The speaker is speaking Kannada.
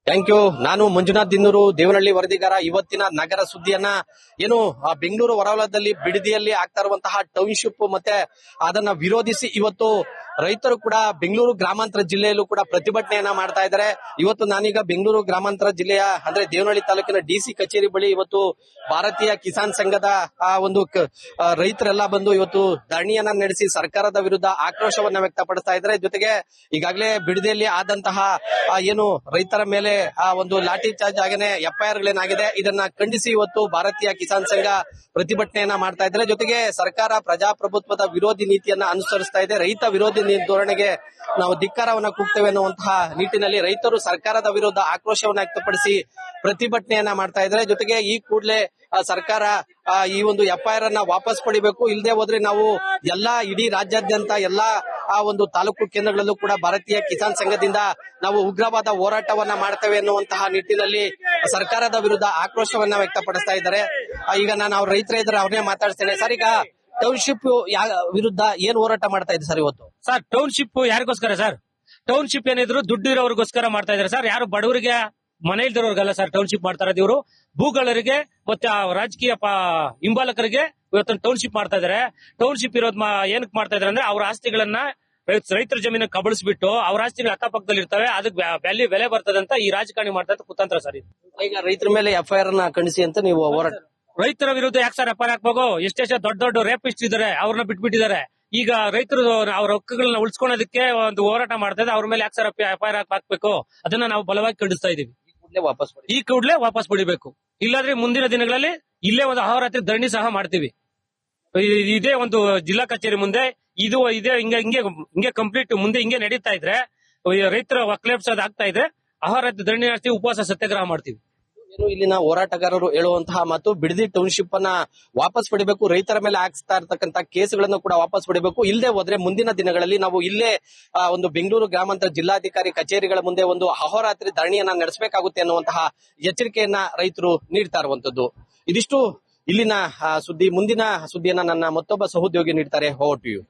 Thank you. ನಾನು ಮಂಜುನಾಥ್ ದಿನ್ನೂರು, ದೇವನಹಳ್ಳಿ ವರದಿಗಾರ. ಇವತ್ತಿನ ನಗರ ಸುದ್ದಿಯನ್ನ ಏನು ಬೆಂಗಳೂರು ಹೊರವಲಯದಲ್ಲಿ ಬಿಡದಿಯಲ್ಲಿ ಆಗ್ತಾ ಇರುವಂತಹ ಟೌನ್ಶಿಪ್ ಮತ್ತೆ ಅದನ್ನ ವಿರೋಧಿಸಿ ಇವತ್ತು ರೈತರು ಕೂಡ ಬೆಂಗಳೂರು ಗ್ರಾಮಾಂತರ ಜಿಲ್ಲೆಯಲ್ಲೂ ಕೂಡ ಪ್ರತಿಭಟನೆಯನ್ನ ಮಾಡ್ತಾ ಇದ್ದಾರೆ. ಇವತ್ತು ನಾನೀಗ ಬೆಂಗಳೂರು ಗ್ರಾಮಾಂತರ ಜಿಲ್ಲೆಯ ಅಂದ್ರೆ ದೇವನಹಳ್ಳಿ ತಾಲೂಕಿನ ಡಿಸಿ ಕಚೇರಿ ಬಳಿ ಇವತ್ತು ಭಾರತೀಯ ಕಿಸಾನ್ ಸಂಘದ ಒಂದು ರೈತರೆಲ್ಲ ಬಂದು ಇವತ್ತು ಧರಣಿಯನ್ನ ನಡೆಸಿ ಸರ್ಕಾರದ ವಿರುದ್ಧ ಆಕ್ರೋಶವನ್ನ ವ್ಯಕ್ತಪಡಿಸ್ತಾ ಇದ್ದಾರೆ. ಜೊತೆಗೆ ಈಗಾಗಲೇ ಬಿಡದಿಯಲ್ಲಿ ಆದಂತಹ ಏನು ರೈತರ ಮೇಲೆ ಒಂದು ಲಾಠಿ ಚಾರ್ಜ್ ಆಗನೆ ಎಫ್ಐಆರ್ ಗಳೇನಾಗಿದೆ ಇದನ್ನ ಖಂಡಿಸಿ ಇವತ್ತು ಭಾರತೀಯ ಕಿಸಾನ್ ಸಂಘ ಪ್ರತಿಭಟನೆಯನ್ನ ಮಾಡ್ತಾ ಇದ್ದಾರೆ. ಜೊತೆಗೆ ಸರ್ಕಾರ ಪ್ರಜಾಪ್ರಭುತ್ವದ ವಿರೋಧಿ ನೀತಿಯನ್ನ ಅನುಸರಿಸ್ತಾ ಇದೆ, ರೈತ ವಿರೋಧಿ ಧೋರಣೆಗೆ ನಾವು ಧಿಕ್ಕಾರವನ್ನ ಕೂಗ್ತೇವೆ ಅನ್ನುವಂತಹ ನಿಟ್ಟಿನಲ್ಲಿ ರೈತರು ಸರ್ಕಾರದ ವಿರುದ್ಧ ಆಕ್ರೋಶವನ್ನ ವ್ಯಕ್ತಪಡಿಸಿ ಪ್ರತಿಭಟನೆಯನ್ನ ಮಾಡ್ತಾ ಇದ್ದಾರೆ. ಜೊತೆಗೆ ಈ ಕೂಡಲೇ ಸರ್ಕಾರ ಈ ಒಂದು ಎಫ್ಐಆರ್ ಅನ್ನ ವಾಪಸ್ ಪಡಿಬೇಕು, ಇಲ್ಲದೆ ಹೋದ್ರೆ ನಾವು ಇಡೀ ರಾಜ್ಯಾದ್ಯಂತ ಎಲ್ಲಾ ಒಂದು ತಾಲೂಕು ಕೇಂದ್ರಗಳಲ್ಲೂ ಕೂಡ ಭಾರತೀಯ ಕಿಸಾನ್ ಸಂಘದಿಂದ ನಾವು ಉಗ್ರವಾದ ಹೋರಾಟವನ್ನ ಮಾಡ್ತೇವೆ ಅನ್ನುವಂತಹ ನಿಟ್ಟಿನಲ್ಲಿ ಸರ್ಕಾರದ ವಿರುದ್ಧ ಆಕ್ರೋಶವನ್ನ ವ್ಯಕ್ತಪಡಿಸ್ತಾ ಇದ್ದಾರೆ. ಈಗ ನಾನು ಅವ್ರ ರೈತರ ಇದ್ರೆ ಅವ್ರನ್ನೇ ಮಾತಾಡ್ತೇನೆ. ಸರ್, ಈಗ ಟೌನ್ಶಿಪ್ ವಿರುದ್ಧ ಏನ್ ಹೋರಾಟ ಮಾಡ್ತಾ ಇದ್ದಾರೆ ಸರ್ ಇವತ್ತು? ಸರ್, ಟೌನ್ಶಿಪ್ ಯಾರಿಗೋಸ್ಕರ ಸರ್? ಟೌನ್ಶಿಪ್ ಏನಿದ್ರು ದುಡ್ಡು ಇರೋರಿಗೋಸ್ಕರ ಮಾಡ್ತಾ ಇದ್ದಾರೆ ಸರ್. ಯಾರು ಬಡವರಿಗೆ ಮನೆ ಇಲ್ದಿರೋರ್ಗಲ್ಲ ಸರ್ ಟೌನ್ಶಿಪ್ ಮಾಡ್ತಾ ಇರೋದು. ಇವರು ಭೂಗಳರಿಗೆ ಮತ್ತೆ ರಾಜಕೀಯ ಹಿಂಬಾಲಕರಿಗೆ ಇವತ್ತು ಟೌನ್ಶಿಪ್ ಮಾಡ್ತಾ ಇದಾರೆ. ಟೌನ್ಶಿಪ್ ಇರೋದ್ ಏನಕ್ಕೆ ಮಾಡ್ತಾ ಇದಾರೆ ಅಂದ್ರೆ ಅವ್ರ ಆಸ್ತಿಗಳನ್ನ ರೈತರ ಜಮೀನ ಕಬಳಿಸ್ಬಿಟ್ಟು ಅವ್ರ ಆಸ್ತಿಗಳು ಅಕ್ಕಪಕ್ಕದಲ್ಲಿ ಇರ್ತವೆ, ಅದಕ್ಕೆ ಬೆಲೆ ಬರ್ತದೆ ಅಂತ ಈ ರಾಜಕಾರಣಿ ಮಾಡ್ತಾ ಇದ್ದ ಕುತಂತ್ರ ಸರ್. ಈಗ ರೈತರ ಮೇಲೆ ಎಫ್ಐಆರ್ ಅನ್ನ ಖಂಡಿಸಿ ಅಂತ ನೀವು ಹೋರಾಟ ರೈತರ ವಿರುದ್ಧ ಯಾಕೆ ಸರ್ ಎಫ್ಐಆರ್ ಹಾಕ್ಬೇಕು? ಎಷ್ಟೆಷ್ಟು ದೊಡ್ಡ ರೇಪಿಸ್ಟ್ ಇದಾರೆ, ಅವ್ರನ್ನ ಬಿಟ್ಬಿಟ್ಟಿದ್ದಾರೆ. ಈಗ ರೈತರು ಅವ್ರ ಹಕ್ಕುಗಳನ್ನ ಉಳಿಸ್ಕೊಳ್ಳೋದಕ್ಕೆ ಒಂದು ಹೋರಾಟ ಮಾಡ್ತಾ ಇದ್ದಾರೆ. ಅವ್ರ ಮೇಲೆ ಯಾಕೆ ಸರ್ ಎಫ್ಐಆರ್ ಹಾಕ್ಬೇಕು? ಅದನ್ನ ನಾವು ಬಲವಾಗಿ ಖಂಡಿಸ್ತಾ ಇದೀವಿ. ಈ ಕೂಡಲೇ ವಾಪಸ್ ಪಡಿಬೇಕು. ಇಲ್ಲಾಂದ್ರೆ ಮುಂದಿನ ದಿನಗಳಲ್ಲಿ ಇಲ್ಲೇ ಒಂದು ಅಹೋರಾತ್ರಿ ಧರಣಿ ಸಹ ಮಾಡ್ತೀವಿ. ಇದೇ ಒಂದು ಜಿಲ್ಲಾ ಕಚೇರಿ ಮುಂದೆ ಇದೇ ಹಿಂಗೆ ಕಂಪ್ಲೀಟ್ ಮುಂದೆ ಹಿಂಗೆ ನಡೀತಾ ಇದ್ರೆ ರೈತರ ಒಕ್ಕಲೆಬ್ಸೋದು ಆಗ್ತಾ ಇದ್ರೆ ಅಹೋರಾತ್ರಿ ಧರಣಿ ಮಾಡ್ತೀವಿ, ಉಪವಾಸ ಸತ್ಯಾಗ್ರಹ ಮಾಡ್ತೀವಿ. ಇಲ್ಲಿನ ಹೋರಾಟಗಾರರು ಹೇಳುವಂತಹ ಮತ್ತು ಬಿಡದಿ ಟೌನ್ಶಿಪ್ ಅನ್ನ ವಾಪಸ್ ಪಡಿಬೇಕು, ರೈತರ ಮೇಲೆ ಹಾಕ್ಸ್ತಾ ಇರ್ತಕ್ಕಂಥ ಕೇಸುಗಳನ್ನು ಕೂಡ ವಾಪಸ್ ಪಡಿಬೇಕು. ಇಲ್ಲದೆ ಹೋದ್ರೆ ಮುಂದಿನ ದಿನಗಳಲ್ಲಿ ನಾವು ಇಲ್ಲೇ ಒಂದು ಬೆಂಗಳೂರು ಗ್ರಾಮಾಂತರ ಜಿಲ್ಲಾಧಿಕಾರಿ ಕಚೇರಿಗಳ ಮುಂದೆ ಒಂದು ಅಹೋರಾತ್ರಿ ಧರಣಿಯನ್ನ ನಡೆಸಬೇಕಾಗುತ್ತೆ ಅನ್ನುವಂತಹ ಎಚ್ಚರಿಕೆಯನ್ನ ರೈತರು ನೀಡ್ತಾ ಇರುವಂತದ್ದು. ಇದಿಷ್ಟು ಇಲ್ಲಿನ ಸುದ್ದಿ. ಮುಂದಿನ ಸುದ್ದಿಯನ್ನ ನನ್ನ ಮತ್ತೊಬ್ಬ ಸಹೋದ್ಯೋಗಿ ನೀಡ್ತಾರೆ. Over to you.